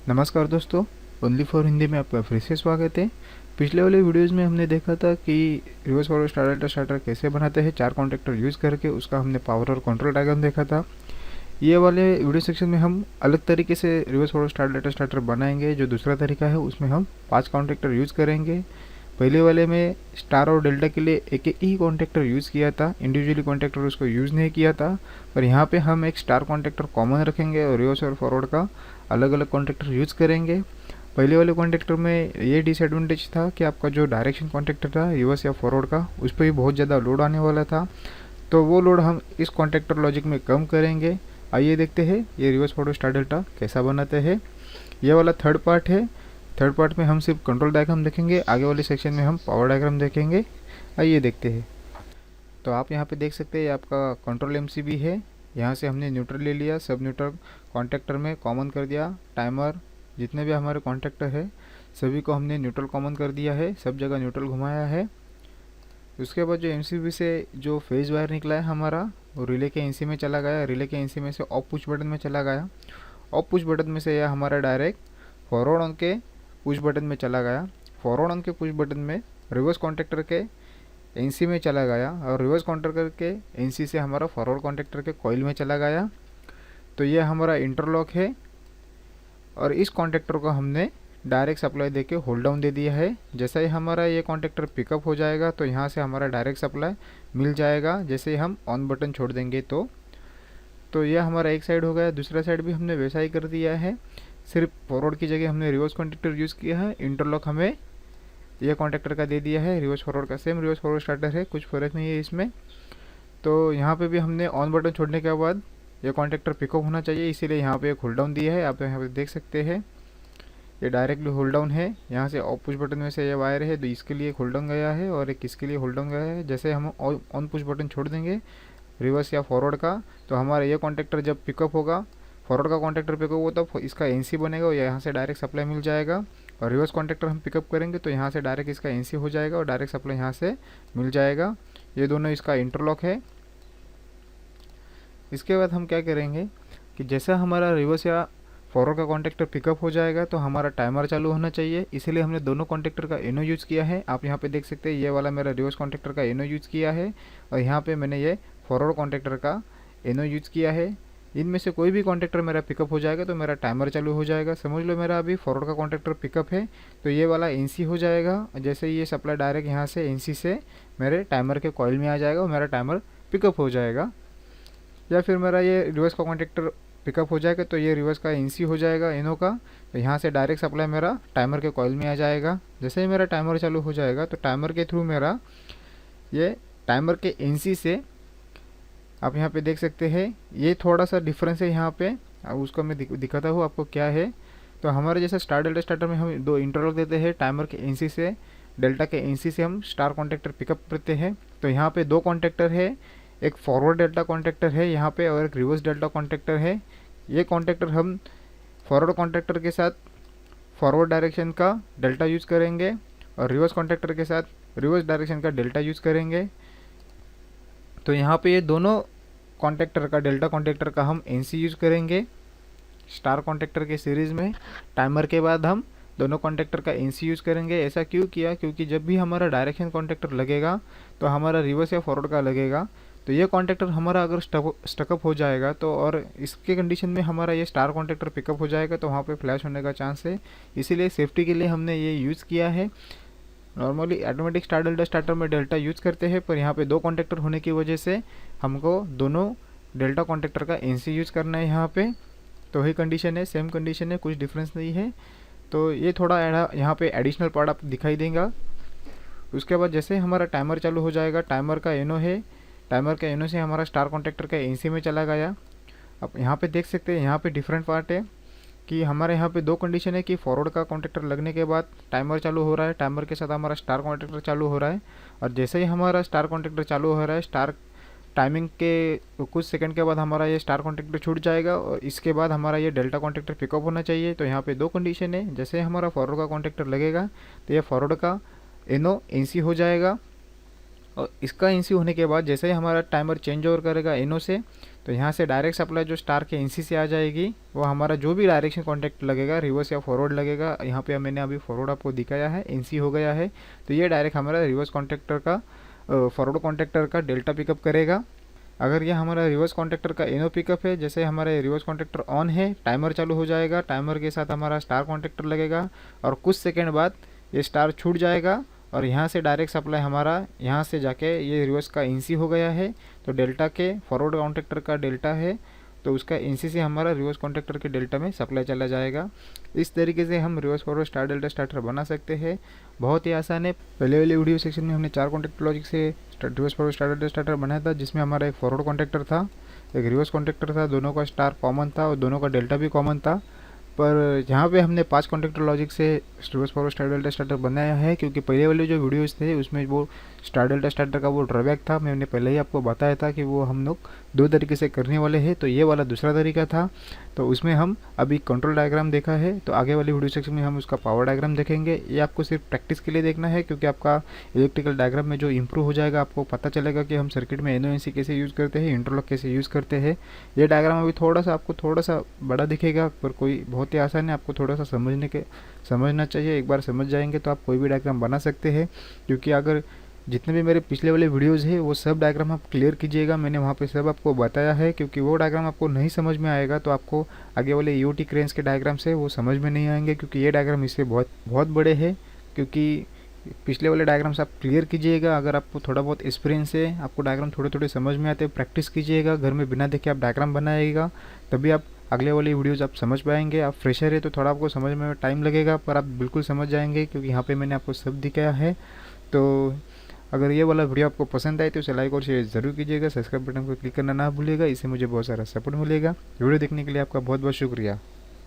नमस्कार दोस्तों, only for Hindi में आपका फिर से स्वागत है। पिछले वाले वीडियोस में हमने देखा था कि रिवर्स फॉरवर्ड स्टार्टर कैसे बनाते हैं चार कॉन्ट्रैक्टर यूज़ करके। उसका हमने पावर और कंट्रोल डायग्राम देखा था। ये वाले वीडियो सेक्शन में हम अलग तरीके से रिवर्स फॉरवर्ड स्टार्टर बनाएंगे। जो दूसरा तरीका है उसमें हम 5 कॉन्ट्रैक्टर यूज़ करेंगे। पहले वाले में स्टार और डेल्टा के लिए एक एक ही कॉन्ट्रैक्टर यूज़ किया था, इंडिविजुअली कॉन्ट्रैक्टर उसको यूज़ नहीं किया था। पर यहाँ पे हम एक स्टार कॉन्ट्रैक्टर कॉमन रखेंगे और रिवर्स और फॉरवर्ड का अलग अलग कॉन्ट्रैक्टर यूज़ करेंगे। पहले वाले कॉन्ट्रैक्टर में ये डिसएडवांटेज था कि आपका जो डायरेक्शन कॉन्ट्रैक्टर था रिवर्स या फॉरवर्ड का, उस पर भी बहुत ज़्यादा लोड आने वाला था। तो वो लोड हम इस कॉन्ट्रैक्टर लॉजिक में कम करेंगे। आइए देखते हैं ये रिवर्स फॉरवर्ड स्टार डेल्टा कैसा बनाते हैं। ये वाला थर्ड पार्ट है। थर्ड पार्ट में हम सिर्फ कंट्रोल डायग्राम देखेंगे, आगे वाले सेक्शन में हम पावर डायग्राम देखेंगे। आइए देखते हैं। तो आप यहाँ पे देख सकते हैं ये आपका कंट्रोल एमसीबी है। यहाँ से हमने न्यूट्रल ले लिया, सब न्यूट्रल कॉन्ट्रैक्टर में कॉमन कर दिया। टाइमर जितने भी हमारे कॉन्ट्रैक्टर है सभी को हमने न्यूट्रल कॉमन कर दिया है, सब जगह न्यूट्रल घुमाया है। उसके बाद जो एमसीबी से जो फेज वायर निकला है हमारा, वो रिले के एनसी में चला गया। रिले के एनसी में से ऑफ पुश बटन में चला गया। ऑफ पुश बटन में से यह हमारा डायरेक्ट फॉरवर्ड ऑन के पुश बटन में चला गया। फॉरवर्ड ऑन के पुश बटन में रिवर्स कॉन्ट्रैक्टर के एनसी में चला गया और रिवर्स कॉन्ट्रैक्टर के एनसी से हमारा फॉरवर्ड कॉन्ट्रैक्टर के कॉइल में चला गया। तो ये हमारा इंटरलॉक है और इस कॉन्ट्रैक्टर को हमने डायरेक्ट सप्लाई देके होल्ड डाउन दे दिया है। जैसे ही हमारा ये कॉन्ट्रैक्टर पिकअप हो जाएगा तो यहाँ से हमारा डायरेक्ट सप्लाई मिल जाएगा। जैसे ही हम ऑन बटन छोड़ देंगे तो यह हमारा एक साइड हो गया। दूसरा साइड भी हमने वैसा ही कर दिया है, सिर्फ फॉरवर्ड की जगह हमने रिवर्स कॉन्ट्रैक्टर यूज़ किया है। इंटरलॉक हमें यह कॉन्ट्रैक्टर का दे दिया है, रिवर्स फॉरवर्ड का सेम रिवर्स फॉरवर्ड स्टार्टर है, कुछ फ़र्क नहीं है इसमें। तो यहाँ पे भी हमने ऑन बटन छोड़ने के बाद ये कॉन्ट्रैक्टर पिकअप होना चाहिए, इसीलिए यहाँ पे एक होल्ड डाउन दिया है। आप यहाँ पे देख सकते हैं ये डायरेक्टली होल्ड डाउन है। यहाँ से ऑफ पुश बटन में से ये वायर है तो इसके लिए होल्ड डाउन गया है और एक इसके लिए होल्ड डाउन गया है। जैसे हम ऑन पुश बटन छोड़ देंगे रिवर्स या फॉरवर्ड का तो हमारा ये कॉन्ट्रैक्टर जब पिकअप होगा, फॉरवर्ड का कॉन्ट्रैक्टर पिकअप हो तो इसका एनसी बनेगा और यहाँ से डायरेक्ट सप्लाई मिल जाएगा। और रिवर्स कॉन्ट्रैक्टर हम पिकअप करेंगे तो यहाँ से डायरेक्ट इसका एनसी हो जाएगा और डायरेक्ट सप्लाई यहाँ से मिल जाएगा। ये दोनों इसका इंटरलॉक है। इसके बाद हम क्या करेंगे कि जैसा हमारा रिवर्स या फॉरवर्ड का कॉन्ट्रैक्टर पिकअप हो जाएगा तो हमारा टाइमर चालू होना चाहिए, इसीलिए हमने दोनों कॉन्ट्रैक्टर का एनो यूज़ किया है। आप यहाँ पे देख सकते हैं ये वाला मेरा रिवर्स कॉन्ट्रैक्टर का एनो यूज़ किया है और यहाँ पे मैंने ये फॉरवर्ड कॉन्ट्रैक्टर का एनो यूज़ किया है। इनमें से कोई भी कॉन्ट्रैक्टर मेरा पिकअप हो जाएगा तो मेरा टाइमर चालू हो जाएगा। समझ लो मेरा अभी फॉरवर्ड का कॉन्ट्रैक्टर पिकअप है तो ये वाला एनसी हो जाएगा। जैसे ये सप्लाई डायरेक्ट यहाँ से एनसी से मेरे टाइमर के कॉइल में आ जाएगा और मेरा टाइमर पिकअप हो जाएगा। या फिर मेरा ये रिवर्स का कॉन्ट्रैक्टर पिकअप हो जाएगा तो ये रिवर्स का एनसी हो जाएगा एनो का, तो यहाँ से डायरेक्ट सप्लाई मेरा टाइमर के कॉइल में आ जाएगा। जैसे ही मेरा टाइमर चालू हो जाएगा तो टाइमर के थ्रू मेरा ये टाइमर के एनसी से, आप यहाँ पे देख सकते हैं ये थोड़ा सा डिफरेंस है यहाँ पे, उसको मैं दिखाता हूँ आपको क्या है। तो हमारे जैसे स्टार डेल्टा स्टार्टर में हम दो इंटरलॉक देते हैं, टाइमर के एनसी से डेल्टा के एनसी से हम स्टार कॉन्ट्रैक्टर पिकअप करते हैं। तो यहाँ पे दो कॉन्ट्रैक्टर है, एक फॉरवर्ड डेल्टा कॉन्ट्रैक्टर है यहाँ पे और एक रिवर्स डेल्टा कॉन्ट्रैक्टर है। ये कॉन्ट्रैक्टर हम फॉरवर्ड कॉन्ट्रैक्टर के साथ फॉरवर्ड डायरेक्शन का डेल्टा यूज़ करेंगे और रिवर्स कॉन्ट्रैक्टर के साथ रिवर्स डायरेक्शन का डेल्टा यूज़ करेंगे। तो यहाँ पे ये दोनों कॉन्ट्रैक्टर का डेल्टा कॉन्ट्रैक्टर का हम एनसी यूज़ करेंगे स्टार कॉन्ट्रैक्टर के सीरीज़ में। टाइमर के बाद हम दोनों कॉन्ट्रैक्टर का एनसी यूज़ करेंगे। ऐसा क्यों किया, क्योंकि जब भी हमारा डायरेक्शन कॉन्ट्रैक्टर लगेगा तो हमारा रिवर्स या फॉरवर्ड का लगेगा। तो ये कॉन्ट्रैक्टर हमारा अगर स्टकअप हो जाएगा तो और इसके कंडीशन में हमारा ये स्टार कॉन्ट्रैक्टर पिकअप हो जाएगा तो वहाँ पे फ्लैश होने का चांस है। इसीलिए सेफ्टी के लिए हमने ये यूज़ किया है। Normally automatic star delta starter में डेल्टा यूज़ करते हैं, पर यहाँ पे दो कॉन्ट्रैक्टर होने की वजह से हमको दोनों डेल्टा कॉन्ट्रैक्टर का एनसी यूज़ करना है यहाँ पे। तो वही कंडीशन है, सेम कंडीशन है, कुछ डिफरेंस नहीं है। तो ये थोड़ा यहाँ पे एडिशनल पार्ट आप दिखाई देगा। उसके बाद जैसे हमारा टाइमर चालू हो जाएगा, टाइमर का एनो है, टाइमर के एनो से हमारा स्टार कॉन्ट्रैक्टर का एनसी में चला गया। अब यहाँ पे देख सकते हैं यहाँ पे डिफरेंट पार्ट है कि हमारे यहाँ पे दो कंडीशन है कि फॉरवर्ड का कॉन्ट्रैक्टर लगने के बाद टाइमर चालू हो रहा है, टाइमर के साथ हमारा स्टार कॉन्ट्रैक्टर चालू हो रहा है। और जैसे ही हमारा स्टार कॉन्ट्रैक्टर चालू हो रहा है, स्टार टाइमिंग के कुछ सेकंड के बाद हमारा ये स्टार कॉन्ट्रैक्टर छूट जाएगा और इसके बाद हमारा ये डेल्टा कॉन्ट्रैक्टर पिकअप होना चाहिए। तो यहाँ पे दो कंडीशन है, जैसे हमारा फॉरवर्ड का कॉन्ट्रैक्टर लगेगा तो ये फॉरवर्ड का एनो एनसी हो जाएगा और इसका एनसी होने के बाद जैसे ही हमारा टाइमर चेंज ओवर करेगा एनो से, तो यहाँ से डायरेक्ट सप्लाई जो स्टार के एनसी से आ जाएगी, वो हमारा जो भी डायरेक्शन कॉन्टैक्ट लगेगा, रिवर्स या फॉरवर्ड लगेगा, यहाँ पे मैंने अभी फॉरवर्ड आपको दिखाया है, एनसी हो गया है, तो ये डायरेक्ट हमारा रिवर्स कॉन्टैक्टर का फॉरवर्ड कॉन्टैक्टर का डेल्टा पिकअप करेगा। अगर यह हमारा रिवर्स कॉन्टैक्टर का एनो पिकअप है, जैसे हमारा रिवर्स कॉन्टैक्टर ऑन है, टाइमर चालू हो जाएगा, टाइमर के साथ हमारा स्टार कॉन्टैक्टर लगेगा और कुछ सेकेंड बाद ये स्टार छूट जाएगा और यहाँ से डायरेक्ट सप्लाई हमारा यहाँ से जाके ये रिवर्स का एनसी हो गया है, तो डेल्टा के फॉरवर्ड कॉन्टैक्टर का डेल्टा है, तो उसका एनसी से हमारा रिवर्स कॉन्टैक्टर के डेल्टा में सप्लाई चला जाएगा। इस तरीके से हम reverse forward star delta starter बना सकते हैं, बहुत ही आसान है। पहले वाले वीडियो सेक्शन में हमने 4 कॉन्टैक्टर लॉजिक से reverse forward star delta starter बनाया था, जिसमें हमारा एक फॉरवर्ड कॉन्टैक्टर था, एक रिवर्स कॉन्टैक्टर था, दोनों का स्टार कॉमन था और दोनों का डेल्टा भी कॉमन था। पर यहाँ पे हमने 5 कॉन्टैक्टर लॉजिक से reverse forward star delta starter बनाया है, क्योंकि पहले वाले जो वीडियोस थे उसमें वो स्टार डेल्टा स्टार्टर का वो ड्रॉबैक था, मैंने पहले ही आपको बताया था कि वो हम लोग 2 तरीके से करने वाले हैं, तो ये वाला दूसरा तरीका था, तो उसमें हम अभी कंट्रोल डायग्राम देखा है, तो आगे वाली वीडियो सेक्शन में हम उसका पावर डायग्राम देखेंगे। ये आपको सिर्फ प्रैक्टिस के लिए देखना है, क्योंकि आपका इलेक्ट्रिकल डायग्राम में जो इंप्रूव हो जाएगा, आपको पता चलेगा कि हम सर्किट में एनओएनसी कैसे यूज़ करते हैं, इंटरलॉक कैसे यूज़ करते हैं। ये डायग्राम अभी आपको थोड़ा सा बड़ा दिखेगा, पर कोई बहुत ही आसान है, आपको थोड़ा सा समझना चाहिए। एक बार समझ जाएंगे तो आप कोई भी डायग्राम बना सकते हैं, क्योंकि अगर जितने भी मेरे पिछले वाले वीडियोज़ हैं वो सब डायग्राम आप क्लियर कीजिएगा, मैंने वहाँ पे सब आपको बताया है, क्योंकि वो डायग्राम आपको नहीं समझ में आएगा तो आपको आगे वाले ईओटी क्रेन्स के डायग्राम से वो समझ में नहीं आएंगे, क्योंकि ये डायग्राम इससे बहुत बहुत बड़े हैं। क्योंकि पिछले वाले डायग्राम्स आप क्लियर कीजिएगा, अगर आपको थोड़ा बहुत एक्सपीरियंस है, आपको डायग्राम थोड़े थोड़े समझ में आते हैं, प्रैक्टिस कीजिएगा, घर में बिना देखे आप डायग्राम बनाइएगा, तभी आप अगले वाली वीडियोज़ आप समझ पाएंगे। आप फ्रेशर है तो थोड़ा आपको समझ में टाइम लगेगा, पर आप बिल्कुल समझ जाएंगे, क्योंकि यहाँ पे मैंने आपको सब दिखाया है। तो अगर ये वाला वीडियो आपको पसंद आए तो इसे लाइक और शेयर जरूर कीजिएगा, सब्सक्राइब बटन को क्लिक करना ना भूलिएगा, इससे मुझे बहुत सारा सपोर्ट मिलेगा। वीडियो देखने के लिए आपका बहुत बहुत शुक्रिया।